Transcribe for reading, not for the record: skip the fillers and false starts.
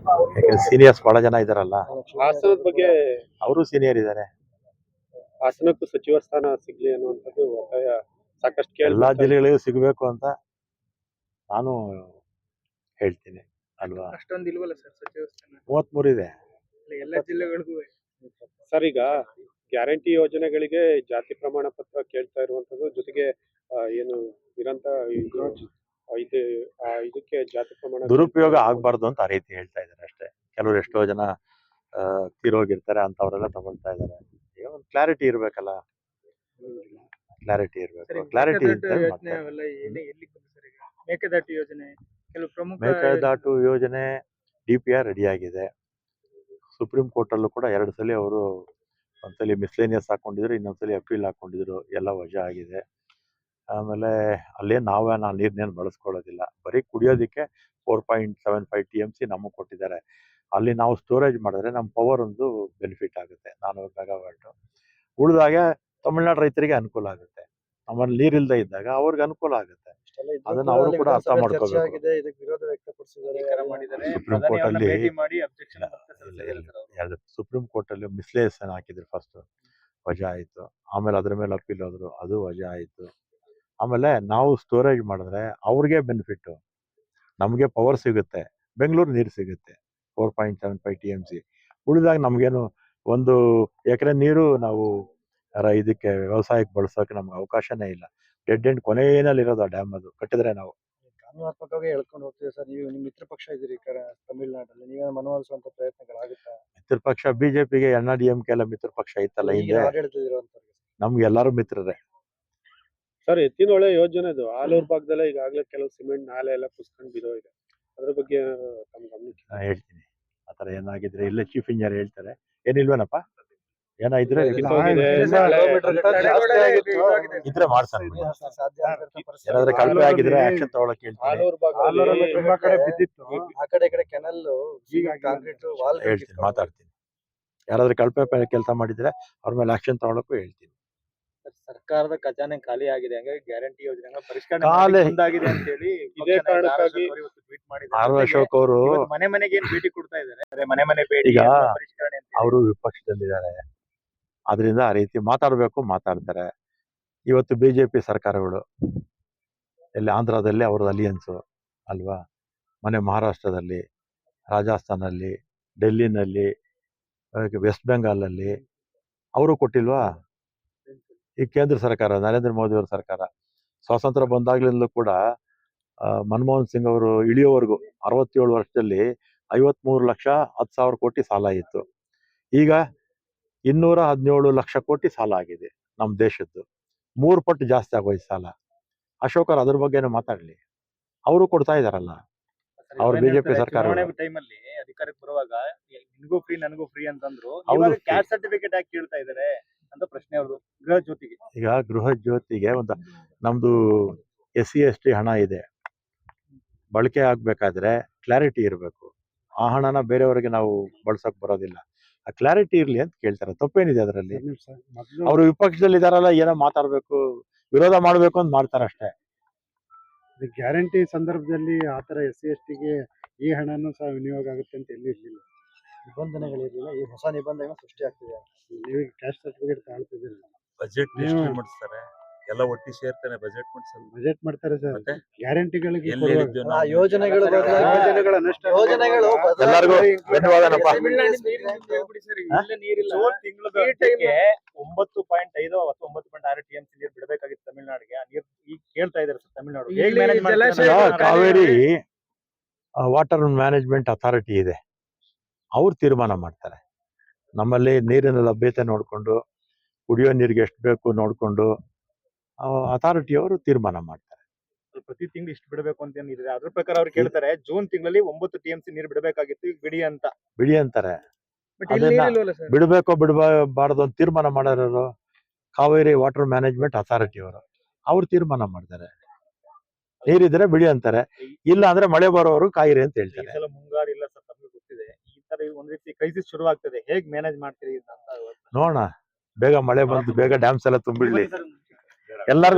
ಯಾಕಂದ್ರೆ ಸೀನಿಯರ್ಸ್ ಬಹಳ ಜನ ಇದಾರಲ್ಲ, ಹಾಸನದ ಬಗ್ಗೆ ಅವರು ಸೀನಿಯರ್ ಇದ್ದಾರೆ. ಹಾಸನಕ್ಕೂ ಸಚಿವ ಸ್ಥಾನ ಸಿಗ್ಲಿ ಅನ್ನುವಂಥದ್ದು ಒತ್ತಾಯ ಸಾಕಷ್ಟು ಎಲ್ಲಾ ಕೇಳಿ ಜಿಲ್ಲೆಗಳಿಗೂ ಸಿಗಬೇಕು ಅಂತ ನಾನು ಹೇಳ್ತೀನಿ ಅಲ್ವಾ. ಅಷ್ಟೊಂದು ಇಲ್ವಲ್ಲ ಸರ್ ಸಚಿವ ಸ್ಥಾನ? 33 ಇದೆ ಎಲ್ಲ ಜಿಲ್ಲೆಗಳಿಗೂ. ಸರ್, ಈಗ ಗ್ಯಾರಂಟಿ ಯೋಜನೆಗಳಿಗೆ ಜಾತಿ ಪ್ರಮಾಣ ಪತ್ರ ಕೇಳ್ತಾ ಇರುವಂತದ್ದು, ಜೊತೆಗೆ ಏನು ನಿರಂತ ಇದಕ್ಕೆ ಜಾತಿ ಪ್ರಮಾಣ ದುರುಪಯೋಗ ಆಗ್ಬಾರ್ದು ಅಂತ ಆ ರೀತಿ ಹೇಳ್ತಾ ಇದ್ದಾರೆ ಅಷ್ಟೇ. ಕೆಲವರು ಎಷ್ಟೋ ಜನ ತೀರೋಗಿರ್ತಾರೆ ಅಂತವ್ರೆಲ್ಲ ತಗೊಳ್ತಾ ಇದ್ದಾರೆ. ಈಗ ಒಂದು ಕ್ಲಾರಿಟಿ ಇರ್ಬೇಕಲ್ಲ, ಕ್ಲಾರಿಟಿ ಇರ್ಬೇಕು. ಕ್ಲಾರಿಟಿ ಮೇಕೆದಾಟು ಯೋಜನೆ ಕೆಲವು ಪ್ರಮುಖ ಮೇಕೆದಾಟು ಯೋಜನೆ DPR ರೆಡಿ ಆಗಿದೆ. ಸುಪ್ರೀಂ ಕೋರ್ಟ್ ಅಲ್ಲೂ ಕೂಡ 2 ಸಲ ಅವರು ಒಂದ್ಸಲಿ ಮಿಸ್ಲೇನಿಯಸ್ ಹಾಕೊಂಡಿದ್ರು, ಇನ್ನೊಂದ್ಸಲಿ ಅಪೀಲ್ ಹಾಕೊಂಡಿದ್ರು, ಎಲ್ಲ ವಜಾ ಆಗಿದೆ. ಆಮೇಲೆ ಅಲ್ಲೇ ನಾನು ನೀರ್ನೇನು ಬಳಸ್ಕೊಳ್ಳೋದಿಲ್ಲ, ಬರೀ ಕುಡಿಯೋದಕ್ಕೆ 4.75 TMC ನಮಗೆ ಕೊಟ್ಟಿದ್ದಾರೆ. ಅಲ್ಲಿ ನಾವು ಸ್ಟೋರೇಜ್ ಮಾಡಿದ್ರೆ ನಮ್ಮ ಪವರ್ ಒಂದು ಬೆನಿಫಿಟ್ ಆಗುತ್ತೆ, 400 ಮೆಗಾವ್ಯಾಟ್. ಉಳಿದಾಗ ತಮಿಳ್ನಾಡು ರೈತರಿಗೆ ಅನುಕೂಲ ಆಗುತ್ತೆ. ನಮ್ಮಲ್ಲಿ ನೀರಿಲ್ಲದೆ ಇದ್ದಾಗ ಅವ್ರಿಗೆ ಅನುಕೂಲ ಆಗುತ್ತೆ. ಅದನ್ನ ಅವರು ಕೂಡ ಅರ್ಥ ಮಾಡ್ಕೋಬೇಕು. ಸುಪ್ರೀಂ ಕೋರ್ಟ್ ಅಲ್ಲಿ ಮಿಸ್ಲೇಷನ್ ಹಾಕಿದ್ರು, ಫಸ್ಟ್ ವಜಾ ಆಯ್ತು. ಆಮೇಲೆ ಅದ್ರ ಮೇಲೆ ಅಪೀಲ್ ಹೋದ್ರು, ಅದು ವಜಾ ಆಯ್ತು. ಆಮೇಲೆ ನಾವು ಸ್ಟೋರೇಜ್ ಮಾಡಿದ್ರೆ ಅವ್ರಿಗೆ ಬೆನಿಫಿಟ್, ನಮಗೆ ಪವರ್ ಸಿಗುತ್ತೆ, ಬೆಂಗಳೂರು ನೀರು ಸಿಗುತ್ತೆ 4.75 TMC. ಉಳಿದಾಗ ನಮ್ಗೇನು 1 ಎಕರೆ ನೀರು ನಾವು ಇದಕ್ಕೆ ವ್ಯವಸಾಯಕ್ಕೆ ಬಳಸೋಕೆ ನಮ್ಗೆ ಅವಕಾಶನೇ ಇಲ್ಲ. ಡೆಡ್ ಎಂಡ್ ಕೊನೆಯಲ್ಲಿ ಇರೋದು ಆ ಡ್ಯಾಮ್, ಅದು ಕಟ್ಟಿದ್ರೆ ನಾವು ಕಾನೂನಾತ್ಮಕವಾಗಿ ಹೇಳ್ಕೊಂಡು ಹೋಗ್ತೀವಿ ಸರ್. ನೀವು ನಿಮ್ಮ ಮಿತ್ರ ಪಕ್ಷ ಇದ್ದೀರಿ ತಮಿಳ್ನಾಡಲ್ಲಿ, ನೀವೇ ಮನವೊಲಿಸುವಂತ ಪ್ರಯತ್ನಗಳಾಗುತ್ತಾ? ಮಿತ್ರ ಪಕ್ಷ ಬಿಜೆಪಿಗೆ NDMK ಎಲ್ಲ ಮಿತ್ರ ಪಕ್ಷ ಇತ್ತಲ್ಲ ಹಿಂದೆ, ನಮ್ಗೆ ಎಲ್ಲರೂ ಮಿತ್ರರೇ. ಸರ್, ಎತ್ತಿನಹೊಳೆ ಯೋಜನೆದು ಆಲೂರು ಭಾಗದಲ್ಲೇ ಈಗಾಗಲೇ ಕೆಲವು ಸಿಮೆಂಟ್ ನಾಲೆ ಎಲ್ಲ ಕುಸ್ಕೊಂಡು ಬಿಡೋ ಇದೆ, ಅದ್ರ ಬಗ್ಗೆ ತಮ್ಮ ಗಮನಕ್ಕೆ ಹೇಳ್ತೀನಿ. ಆತರ ಏನಾಗಿದ್ರೆ ಇಲ್ಲೇ ಚೀಫ್ ಇಂಜಿನಿಯರ್ ಹೇಳ್ತಾರೆ. ಏನಿಲ್ವೇನಪ್ಪ, ಏನಾಯ್ದ್ರೆ ಇದ್ರೆ ಮಾಡ್ತಾನೆ. ಏನಾದ್ರೆ ಕಳಪೆ ಆಗಿದ್ರೆ ಆಕ್ಷನ್ ತಗೊಳಕ್ ಹೇಳ್ತೀನಿ. ಹೇಳ್ತೀನಿ, ಮಾತಾಡ್ತೀನಿ. ಯಾರಾದ್ರೂ ಕಳಪೆ ಕೆಲಸ ಮಾಡಿದ್ರೆ ಅವ್ರ ಮೇಲೆ ಆಕ್ಷನ್ ತಗೊಳಕ್ಕೂ ಹೇಳ್ತೀನಿ. ಸರ್ಕಾರದ ಖಜಾನೆ ಖಾಲಿ ಆಗಿದೆ, ಹಂಗಾಗಿ ಗ್ಯಾರಂಟಿ ಯೋಜನೆ ಖಾಲಿ ಮುಂದಾಗಿದೆ ಅಂತ ಹೇಳಿ ಇದೇ ಕಾರಣಕ್ಕಾಗಿ ಟ್ವೀಟ್ ಮಾಡಿದ್ದಾರೆ. ಆರ್ ಅಶೋಕ್ ಅವರು ಮನೆಗೆ ಏನ್ ಭೇಟಿ ಕೊಡ್ತಾ ಇದ್ದಾರೆ, ಮನೆ ಭೇಟಿ ಈಗ ಪರಿಷ್ಕರಣೆ ಅಂತ ಅವರು ವಿಪಕ್ಷದಲ್ಲಿದ್ದಾರೆ, ಅದರಿಂದ ಆ ರೀತಿ ಮಾತಾಡ್ತಾರೆ. ಇವತ್ತು ಬಿಜೆಪಿ ಸರ್ಕಾರಗಳು ಎಲ್ಲಿ ಆಂಧ್ರದಲ್ಲಿ ಅವ್ರದ್ದು ಅಲಿಯನ್ಸು ಅಲ್ವಾ, ಮಹಾರಾಷ್ಟ್ರದಲ್ಲಿ, ರಾಜಸ್ಥಾನಲ್ಲಿ, ಡೆಲ್ಲಿನಲ್ಲಿ, ವೆಸ್ಟ್ ಬೆಂಗಾಲಲ್ಲಿ ಅವರು ಕೊಟ್ಟಿಲ್ವಾ? ಈ ಕೇಂದ್ರ ಸರ್ಕಾರ, ನರೇಂದ್ರ ಮೋದಿ ಅವರ ಸರ್ಕಾರ ಸ್ವಾತಂತ್ರ್ಯ ಬಂದಾಗ್ಲಿಂದಲೂ ಕೂಡ ಮನಮೋಹನ್ ಸಿಂಗ್ ಅವರು ಇಳಿಯೋವರೆಗೂ 67 ವರ್ಷದಲ್ಲಿ 53,10,00,000 ಕೋಟಿ ಸಾಲ ಇತ್ತು. ಈಗ 217 ಲಕ್ಷ ಕೋಟಿ ಸಾಲ ಆಗಿದೆ ನಮ್ಮ ದೇಶದ್ದು. 3 ಪಟ್ಟು ಜಾಸ್ತಿ ಆಗೋಯ್ತು ಸಾಲ. ಅಶೋಕ್ ಅವರು ಅದ್ರ ಬಗ್ಗೆನೂ ಮಾತಾಡ್ಲಿ, ಅವರು ಕೊಡ್ತಾ ಇದಾರಲ್ಲ. ಅವ್ರು ಬಿಜೆಪಿ ಸರ್ಕಾರ ಟೈಮಲ್ಲಿ ಅಧಿಕಾರಕ್ಕೆ ಬರುವಾಗ ನಿನಗೂ ಫ್ರೀ ನನಗೂ ಫ್ರೀ ಅಂತಂದ್ರು, ಕ್ಯಾಸ್ಟ್ ಸರ್ಟಿಫಿಕೇಟ್ ಯಾಕೆ ಕೇಳ್ತಾ ಇದಾರೆ ಅಂತ ಪ್ರಶ್ನೆ ಅವ್ರದ್ದು. ಗೃಹ ಜ್ಯೋತಿಗೆ, ಈಗ ಗೃಹ ಜ್ಯೋತಿಗೆ ಒಂದು ನಮ್ದು SC ST ಹಣ ಇದೆ, ಬಳಕೆ ಆಗ್ಬೇಕಾದ್ರೆ ಕ್ಲಾರಿಟಿ ಇರಬೇಕು. ಆ ಹಣನ ಬೇರೆಯವರಿಗೆ ನಾವು ಬಳಸಕ್ ಬರೋದಿಲ್ಲ. ಆ ಕ್ಲಾರಿಟಿ ಇರ್ಲಿ ಅಂತ ಕೇಳ್ತಾರೆ. ತಪ್ಪೇನಿದೆ ಅದರಲ್ಲಿ? ಅವರು ವಿಪಕ್ಷದಲ್ಲಿ ಇದಾರಲ್ಲ, ಏನೋ ಮಾತಾಡ್ಬೇಕು, ವಿರೋಧ ಮಾಡ್ಬೇಕು ಅಂತ ಮಾಡ್ತಾರೆ ಅಷ್ಟೇ. ಗ್ಯಾರಂಟಿ ಸಂದರ್ಭದಲ್ಲಿ ಆತರ SC STಗೆ ಈ ಹಣನೂ ಸಹ ವಿನಿಯೋಗ ಆಗುತ್ತೆ ಅಂತ ಎಲ್ಲಿ ಇರ್ಲಿಲ್ಲ, ನಿಬಂಧನೆಗಳಿರಲಿಲ್ಲ. ಈ ಹೊಸ ನಿಬಂಧನೆ ಸೃಷ್ಟಿ ಆಗ್ತಿದೆ. ನೀವು ಕ್ಯಾಸ್ಟ್ ಸರ್ಟಿಫಿಕೇಟ್ ತಾಳ್ತಿದ್ದೀರಿ, ಬಜೆಟ್ ಮಾಡಿಸ್ತಾರೆ, ಎಲ್ಲ ಒಟ್ಟಿ ಸೇರ್ತಾನೆ ಬಜೆಟ್ ಮಾಡ್ತಾರೆ ಸರ್. ಗ್ಯಾರಂಟಿಗಳಿಗೆ ಯೋಜನೆಗಳು ಎಲ್ಲರಿಗೂ ಧನ್ಯವಾದನಪ್ಪ. 9.5-9.6 TMC ನೀರು ಬಿಡಬೇಕಾಗಿತ್ತು ತಮಿಳ್ನಾಡಿಗೆ. ಆ ನೀರು ಈಗ ಕೇಳ್ತಾ ಇದ್ದಾರೆ sir Tamil Nadu. Kaveri water management authority ಇದೆ, ಅವ್ರು ತೀರ್ಮಾನ ಮಾಡ್ತಾರೆ. ನಮ್ಮಲ್ಲಿ ನೀರಿನ ಲಭ್ಯತೆ ನೋಡಿಕೊಂಡು, ಕುಡಿಯೋ ನೀರಿಗೆ ಎಷ್ಟು ಬೇಕು ನೋಡಿಕೊಂಡು ಅಥಾರಿಟಿಯವರು ತೀರ್ಮಾನ ಮಾಡ್ತಾರೆ. ಪ್ರತಿ ತಿಂಗಳು ಇಷ್ಟು ಬಿಡಬೇಕು ಅಂತ ಏನಿದೆ, ಅದ್ರ ಪ್ರಕಾರ ಅವ್ರು ಕೇಳ್ತಾರೆ. ಜೂನ್ ತಿಂಗಳಲ್ಲಿ 9 TMC ನೀರು ಬಿಡಬೇಕಾಗಿತ್ತು, ಈಗ ಬಿಡಿ ಅಂತಾರೆ. ಬಿಡಬೇಕೋ ಬಿಡಬಾರ್ದು ಅಂತ ತೀರ್ಮಾನ ಮಾಡೋರು ಕಾವೇರಿ ವಾಟರ್ ಮ್ಯಾನೇಜ್ಮೆಂಟ್ ಅಥಾರಿಟಿ ಅವರು. ಅವ್ರು ತೀರ್ಮಾನ ಮಾಡ್ತಾರೆ. ನೀರಿದ್ರೆ ಬಿಡಿ ಅಂತಾರೆ, ಇಲ್ಲ ಅಂದ್ರೆ ಮಳೆ ಬರೋವರು ಕಾಯಿರಿ ಅಂತ ಹೇಳ್ತಾರೆ. ಮುಂಗಾರು ಇಲ್ಲ ಸರ್, ತಮಗೆ ಗೊತ್ತಿದೆ. ಈ ತರ ಒಂದ್ ರೀತಿ ಕ್ರೈಸಿಸ್ ಶುರು ಆಗ್ತದೆ, ಹೇಗ್ ಮ್ಯಾನೇಜ್ ಮಾಡ್ತೀರಿ ಅಂತ ನೋಡೋಣ. ಬೇಗ ಮಳೆ ಬಂದು ಬೇಗ ಡ್ಯಾಮ್ಸ್ ಎಲ್ಲ ತುಂಬಿಡ್ಲಿ ಎಲ್ಲರಿಗೂ.